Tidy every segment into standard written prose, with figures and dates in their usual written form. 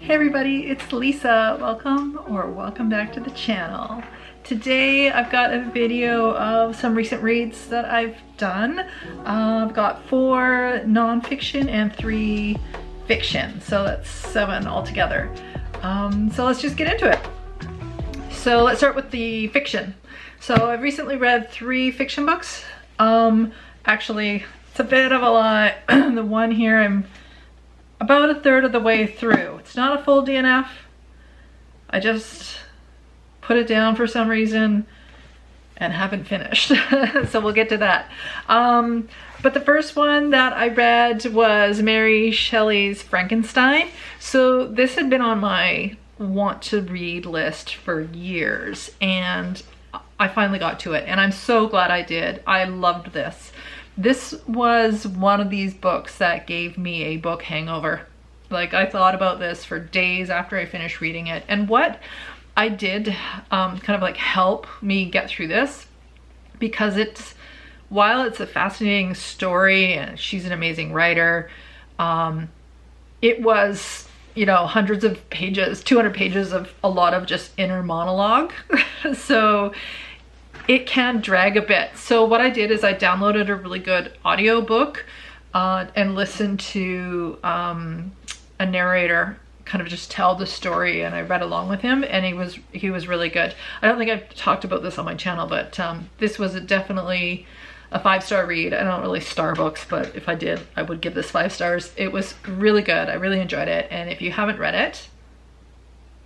Hey everybody, it's Lisa. Welcome back to the channel. Today I've got a video of some recent reads that I've done. I've got 4 non-fiction and 3 fiction, so that's 7 altogether. So let's just get into it. So let's start with the fiction. So I've recently read 3 fiction books. Actually, it's a bit of a lie. The one here I'm about a third of the way through. It's not a full DNF. I just put it down for some reason and haven't finished. So we'll get to that. But the first one that I read was Mary Shelley's Frankenstein. So this had been on my want to read list for years and I finally got to it and I'm so glad I did. I loved this. This was one of these books that gave me a book hangover. Like, I thought about this for days after I finished reading it. And what I did kind of like help me get through this, because while it's a fascinating story and she's an amazing writer, it was, you know, hundreds of pages, 200 pages of a lot of just inner monologue. So it can drag a bit. So what I did is I downloaded a really good audiobook and listened to a narrator kind of just tell the story, and I read along with him, and he was really good. I don't think I've talked about this on my channel, but this was definitely a 5-star read. I don't really star books, but if I did, I would give this 5 stars. It was really good. I really enjoyed it, and if you haven't read it,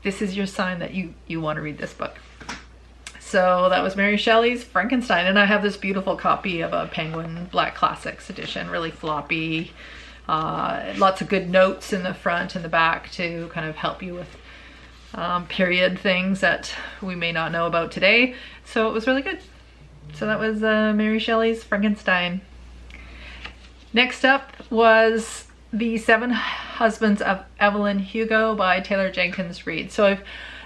this is your sign that you want to read this book. So that was Mary Shelley's Frankenstein, and I have this beautiful copy of a Penguin Black Classics edition, really floppy, lots of good notes in the front and the back to kind of help you with period things that we may not know about today. So it was really good. So that was Mary Shelley's Frankenstein. Next up was The 7 Husbands of Evelyn Hugo by Taylor Jenkins Reid. So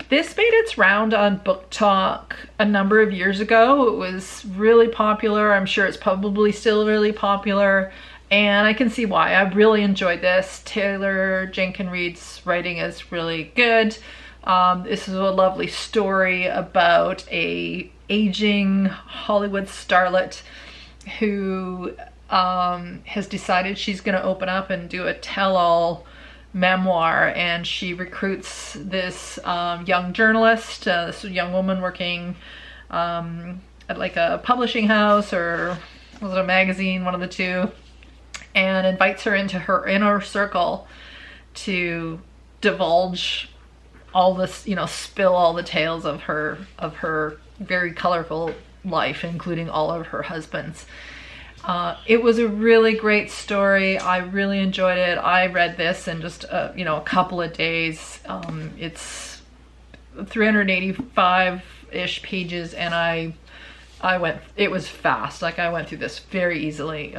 this made its round on Book Talk a number of years ago. It was really popular. I'm sure it's probably still really popular, and I can see why. I really enjoyed this. Taylor Jenkins Reid's writing is really good. This is a lovely story about a aging Hollywood starlet who has decided she's going to open up and do a tell-all memoir, and she recruits this young journalist, this young woman working at like a publishing house, or was it a magazine, one of the two, and invites her into her inner circle to divulge all this, you know, spill all the tales of her very colorful life, including all of her husbands. It was a really great story. I really enjoyed it. I read this in just you know, a couple of days. It's 385-ish pages, and it was fast. Like, I went through this very easily.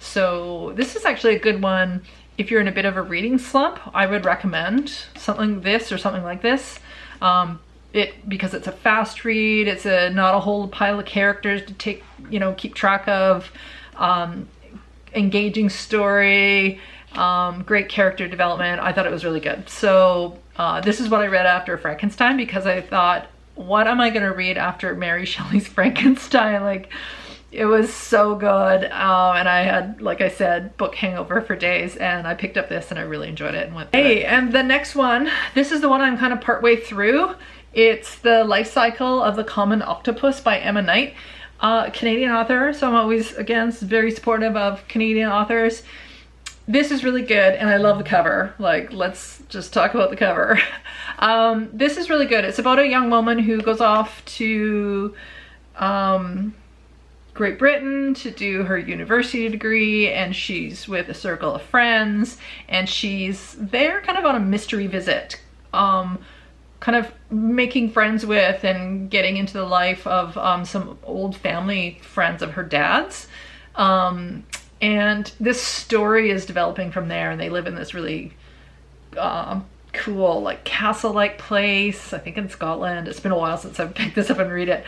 So this is actually a good one if you're in a bit of a reading slump. I would recommend something like this. Because it's a fast read, it's not a whole pile of characters to keep track of, engaging story, great character development. I thought it was really good. So this is what I read after Frankenstein, because I thought, what am I going to read after Mary Shelley's Frankenstein? Like, it was so good, and I had, like I said, book hangover for days, and I picked up this and I really enjoyed it and went through it. And the next one, this is the one I'm kind of partway through. It's The Life Cycle of the Common Octopus by Emma Knight, Canadian author. So I'm always, again, very supportive of Canadian authors. This is really good, and I love the cover. Like, let's just talk about the cover. This is really good. It's about a young woman who goes off to Great Britain to do her university degree, and she's with a circle of friends, and she's there kind of on a mystery visit, kind of making friends with and getting into the life of some old family friends of her dad's. And this story is developing from there, and they live in this really cool, like, castle-like place, I think in Scotland. It's been a while since I've picked this up and read it.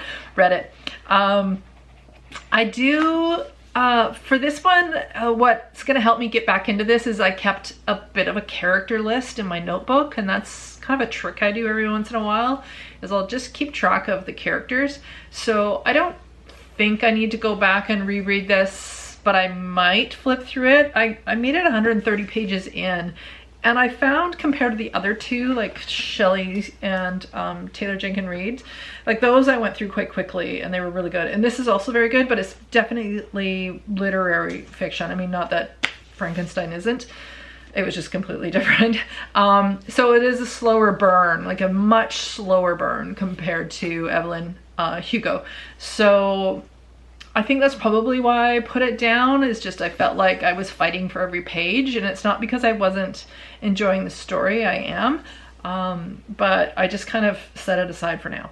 I do For this one, what's going to help me get back into this is I kept a bit of a character list in my notebook, and that's kind of a trick I do every once in a while, is I'll just keep track of the characters. So I don't think I need to go back and reread this, but I might flip through it. I made it 130 pages in, and I found, compared to the other two, like Shelley and Taylor Jenkins Reid, like those I went through quite quickly and they were really good. And this is also very good, but it's definitely literary fiction. I mean, not that Frankenstein isn't. It was just completely different. So it is a slower burn, like a much slower burn compared to Evelyn, Hugo. So I think that's probably why I put it down, is just I felt like I was fighting for every page, and it's not because I wasn't enjoying the story, I am, but I just kind of set it aside for now.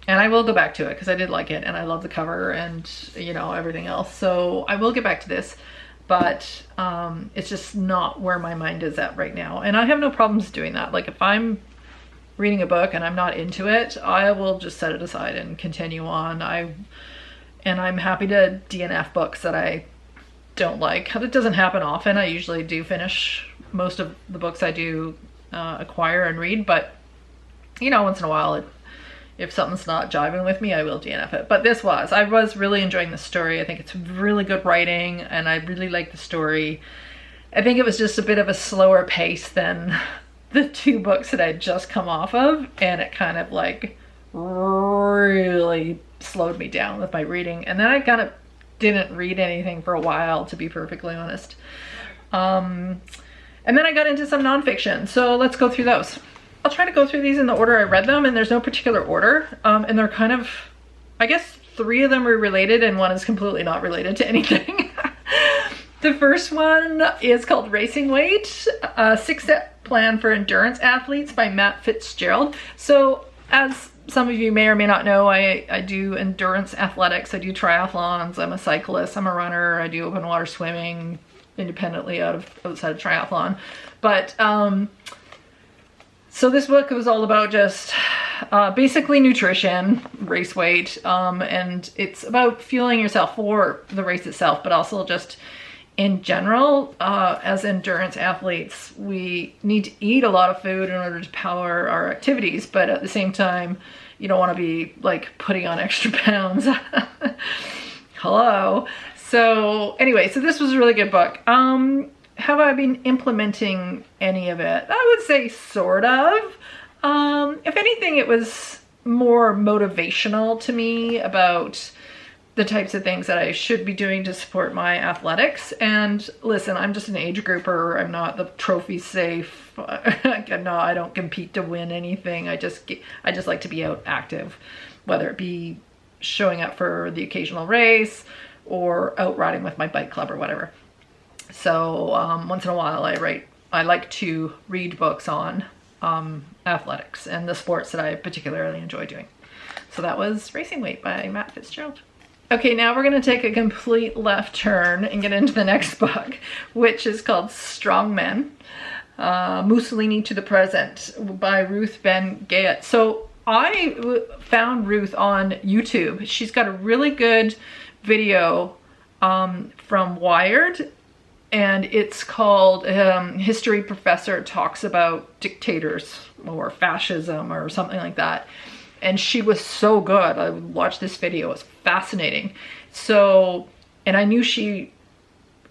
And I will go back to it because I did like it and I love the cover and, you know, everything else. So I will get back to this, but it's just not where my mind is at right now. And I have no problems doing that. Like if I'm reading a book and I'm not into it, I will just set it aside and continue on. And I'm happy to DNF books that I don't like. It doesn't happen often. I usually do finish most of the books I do acquire and read, but you know, once in a while, if something's not jiving with me, I will DNF it. But I was really enjoying the story. I think it's really good writing and I really like the story. I think it was just a bit of a slower pace than the two books that I'd just come off of, and it kind of like really slowed me down with my reading. And then I kind of didn't read anything for a while, to be perfectly honest. And then I got into some nonfiction, so let's go through those. I'll try to go through these in the order I read them, and there's no particular order. And they're kind of, I guess 3 of them are related and 1 is completely not related to anything. The first one is called Racing Weight, a 6-step plan for endurance athletes by Matt Fitzgerald. So as some of you may or may not know, I do endurance athletics. I do triathlons. I'm a cyclist. I'm a runner. I do open water swimming independently outside of triathlon. But so this book was all about just basically nutrition, race weight, and it's about fueling yourself for the race itself, but also just in general, as endurance athletes, we need to eat a lot of food in order to power our activities, but at the same time, you don't want to be like putting on extra pounds. Hello. So anyway, so this was a really good book. Have I been implementing any of it? I would say sort of. If anything, it was more motivational to me about the types of things that I should be doing to support my athletics. And listen, I'm just an age grouper. I'm not the trophy safe. I don't compete to win anything. I just like to be out active, whether it be showing up for the occasional race or out riding with my bike club or whatever. So once in a while I like to read books on athletics and the sports that I particularly enjoy doing. So that was Racing Weight by Matt Fitzgerald. Okay, now we're going to take a complete left turn and get into the next book, which is called Strongmen, Mussolini to the Present by Ruth Ben-Ghiat. So I found Ruth on YouTube. She's got a really good video from Wired, and it's called History Professor Talks About Dictators or Fascism or something like that. And she was so good. I watched this video. It was fascinating. So, and I knew she,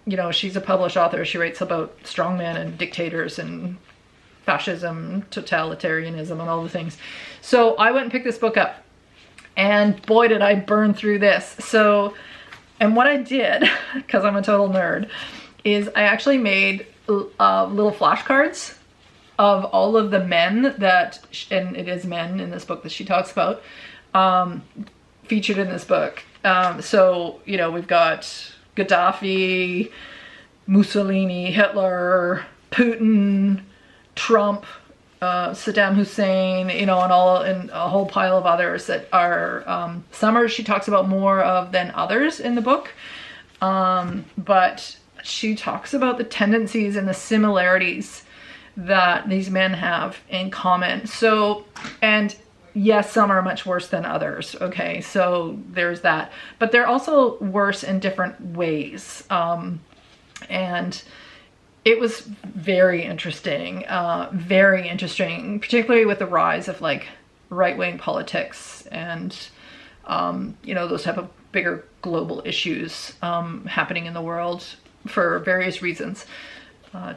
you know, she's a published author. She writes about strongmen and dictators and fascism, totalitarianism, and all the things. So I went and picked this book up. And boy, did I burn through this. So, and what I did, because I'm a total nerd, is I actually made little flashcards of all of the men that, and it is men in this book that she talks about, featured in this book. So, you know, we've got Gaddafi, Mussolini, Hitler, Putin, Trump, Saddam Hussein, you know, and a whole pile of others that are, some she talks about more of than others in the book. But she talks about the tendencies and the similarities that these men have in common. So, and yes, some are much worse than others. Okay, so there's that, but they're also worse in different ways. And it was very interesting, particularly with the rise of like right-wing politics and, you know, those type of bigger global issues happening in the world for various reasons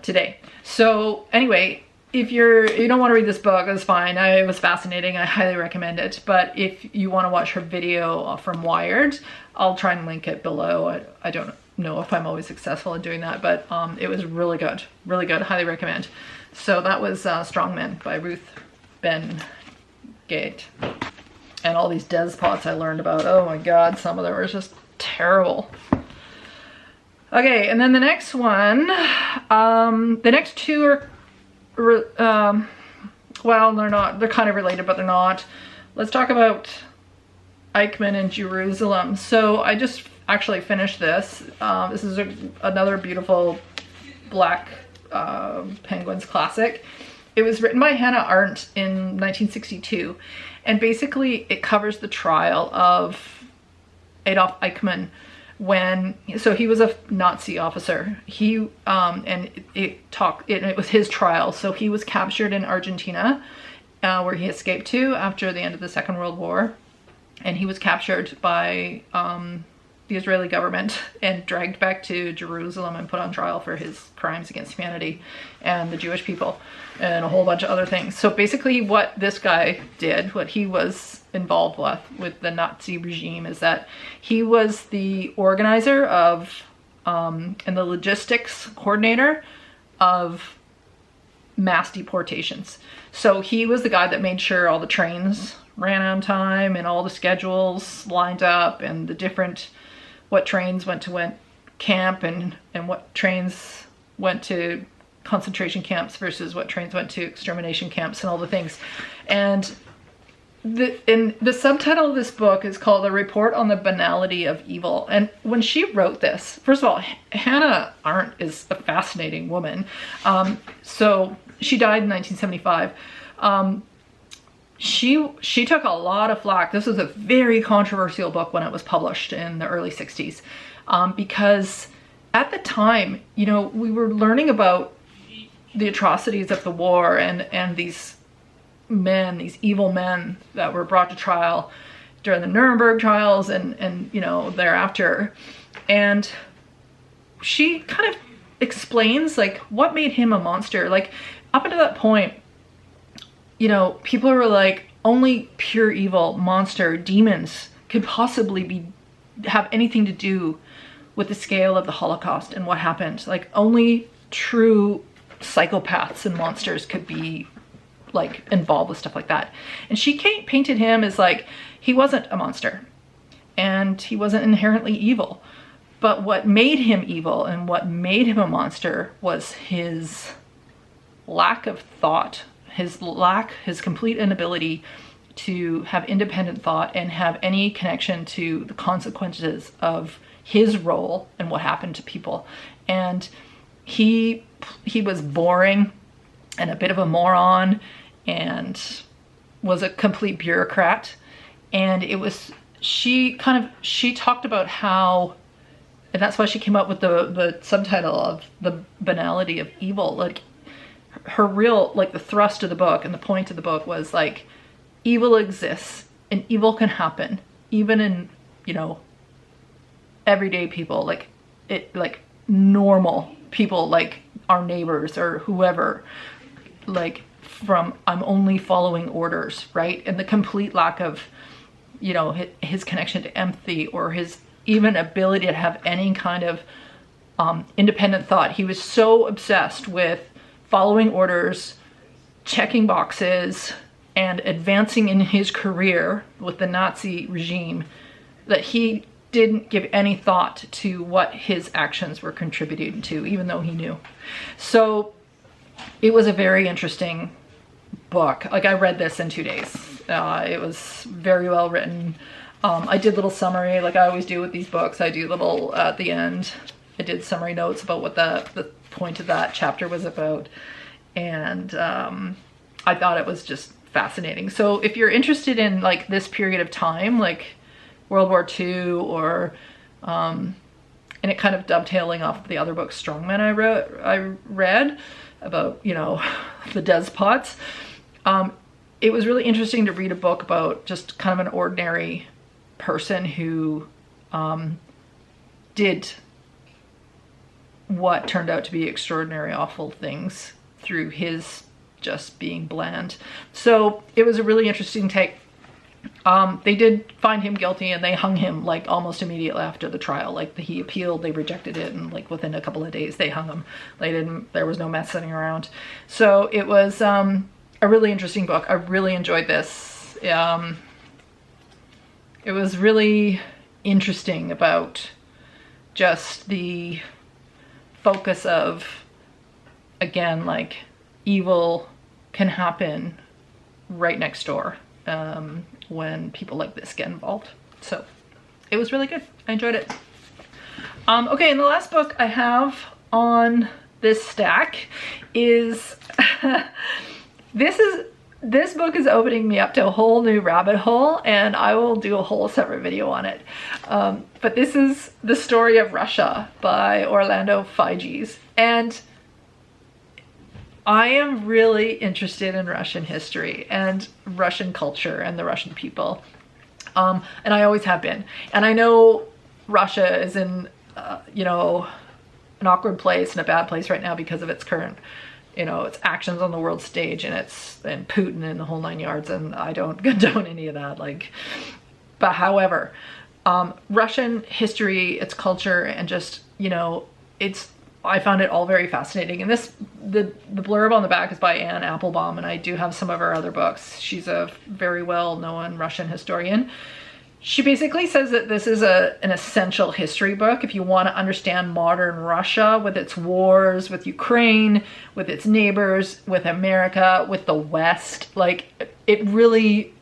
today. So anyway, if you don't want to read this book, that's fine. It was fascinating. I highly recommend it. But if you want to watch her video from Wired, I'll try and link it below. I don't know if I'm always successful in doing that, but it was really good. Really good. Highly recommend. So that was Strongmen by Ruth Ben-Ghiat. And all these despots I learned about. Oh my God, some of them were just terrible. Okay, and then the next one, the next two are, well, they're not, they're kind of related, but they're not. Let's talk about Eichmann and Jerusalem. So I just actually finished this. This is another beautiful Black Penguins classic. It was written by Hanna Arendt in 1962. And basically it covers the trial of Adolf Eichmann so he was a Nazi officer. He and it was his trial. So he was captured in Argentina, where he escaped to after the end of the Second World War, and he was captured by the Israeli government and dragged back to Jerusalem and put on trial for his crimes against humanity and the Jewish people and a whole bunch of other things. So basically what this guy did, what he was involved with the Nazi regime, is that he was the organizer of and the logistics coordinator of mass deportations. So he was the guy that made sure all the trains ran on time and all the schedules lined up and the different what trains went to camp and what trains went to concentration camps versus what trains went to extermination camps and all the things. And the subtitle of this book is called A Report on the Banality of Evil. And when she wrote this, first of all, Hanna Arendt is a fascinating woman. So she died in 1975. She took a lot of flack. This was a very controversial book when it was published in the early 60s, because at the time, you know, we were learning about the atrocities of the war and these men, these evil men that were brought to trial during the Nuremberg trials and you know, thereafter. And she kind of explains like what made him a monster. Like up until that point, you know, people were like, only pure evil, monster, demons could possibly have anything to do with the scale of the Holocaust and what happened. Like only true psychopaths and monsters could be like involved with stuff like that. And she painted him as like, he wasn't a monster and he wasn't inherently evil. But what made him evil and what made him a monster was his lack of thought, his complete inability to have independent thought and have any connection to the consequences of his role and what happened to people. And he was boring and a bit of a moron and was a complete bureaucrat. And it was, she talked about how, and that's why she came up with the subtitle of The Banality of Evil. Like her real, like the thrust of the book and the point of the book was like, evil exists and evil can happen even in, you know, everyday people, like normal people, like our neighbors or whoever, like from I'm only following orders, right? And the complete lack of, you know, his connection to empathy or his even ability to have any kind of independent thought. He was so obsessed with following orders, checking boxes, and advancing in his career with the Nazi regime that he didn't give any thought to what his actions were contributing to, even though he knew. So it was a very interesting book. Like I read this in 2 days. It was very well written. I did little summary, like I always do with these books. I do little, at the end, I did summary notes about what the point of that chapter was about. And I thought it was just fascinating. So if you're interested in like this period of time, like World War II, or and it kind of dovetailing off the other book Strongmen I read about, you know, the despots, it was really interesting to read a book about just kind of an ordinary person who did what turned out to be extraordinary, awful things through his just being bland. So it was a really interesting take. They did find him guilty and they hung him like almost immediately after the trial. Like he appealed, they rejected it, and like within a couple of days they hung him. There was no messing around. So it was a really interesting book. I really enjoyed this. It was really interesting about just the focus of, again, like evil can happen right next door when people like this get involved. So it was really good. I enjoyed it. Okay, and the last book I have on this stack is this book is opening me up to a whole new rabbit hole, and I will do a whole separate video on it. But this is The Story of Russia by Orlando Figes. And I am really interested in Russian history and Russian culture and the Russian people. And I always have been. And I know Russia is in, you know, an awkward place and a bad place right now because of its current, you know, its actions on the world stage, and Putin and the whole 9 yards, and I don't condone any of that. Like, but however, Russian history, its culture, and just, you know, I found it all very fascinating. And the blurb on the back is by Anne Applebaum, and I do have some of her other books. She's a very well-known Russian historian. She basically says that this is an essential history book if you want to understand modern Russia with its wars, with Ukraine, with its neighbors, with America, with the West. Like, it really,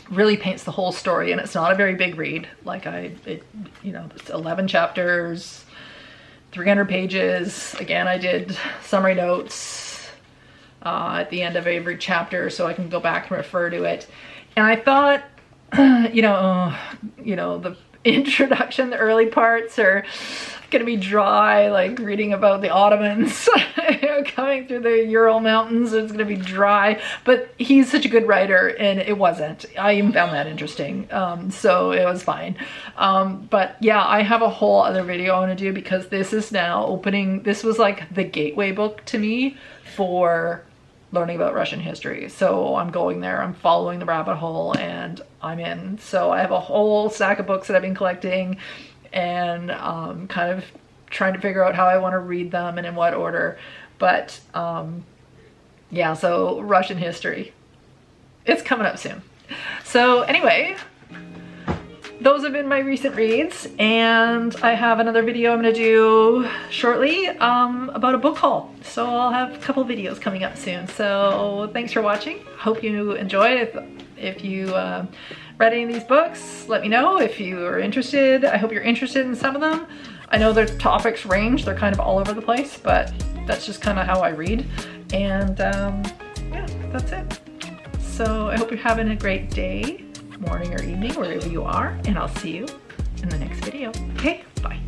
really paints the whole story, and it's not a very big read. Like you know, it's 11 chapters, 300 pages. Again, I did summary notes at the end of every chapter so I can go back and refer to it. And I thought, you know, the introduction, the early parts are gonna be dry, like reading about the Ottomans coming through the Ural Mountains. It's gonna be dry, but he's such a good writer, and it wasn't. I even found that interesting, so it was fine. But yeah, I have a whole other video I want to do, because this is now opening. This was like the gateway book to me for learning about Russian history. So I'm going there, I'm following the rabbit hole, and I'm in. So I have a whole stack of books that I've been collecting, and kind of trying to figure out how I want to read them and in what order. But yeah, so Russian history, it's coming up soon. So anyway, those have been my recent reads, and I have another video I'm going to do shortly about a book haul. So I'll have a couple videos coming up soon. So thanks for watching. Hope you enjoyed. If you read any of these books, let me know if you are interested. I hope you're interested in some of them. I know their topics range. They're kind of all over the place, but that's just kind of how I read. And yeah, that's it. So I hope you're having a great day, morning or evening, wherever you are, and I'll see you in the next video. Okay, bye.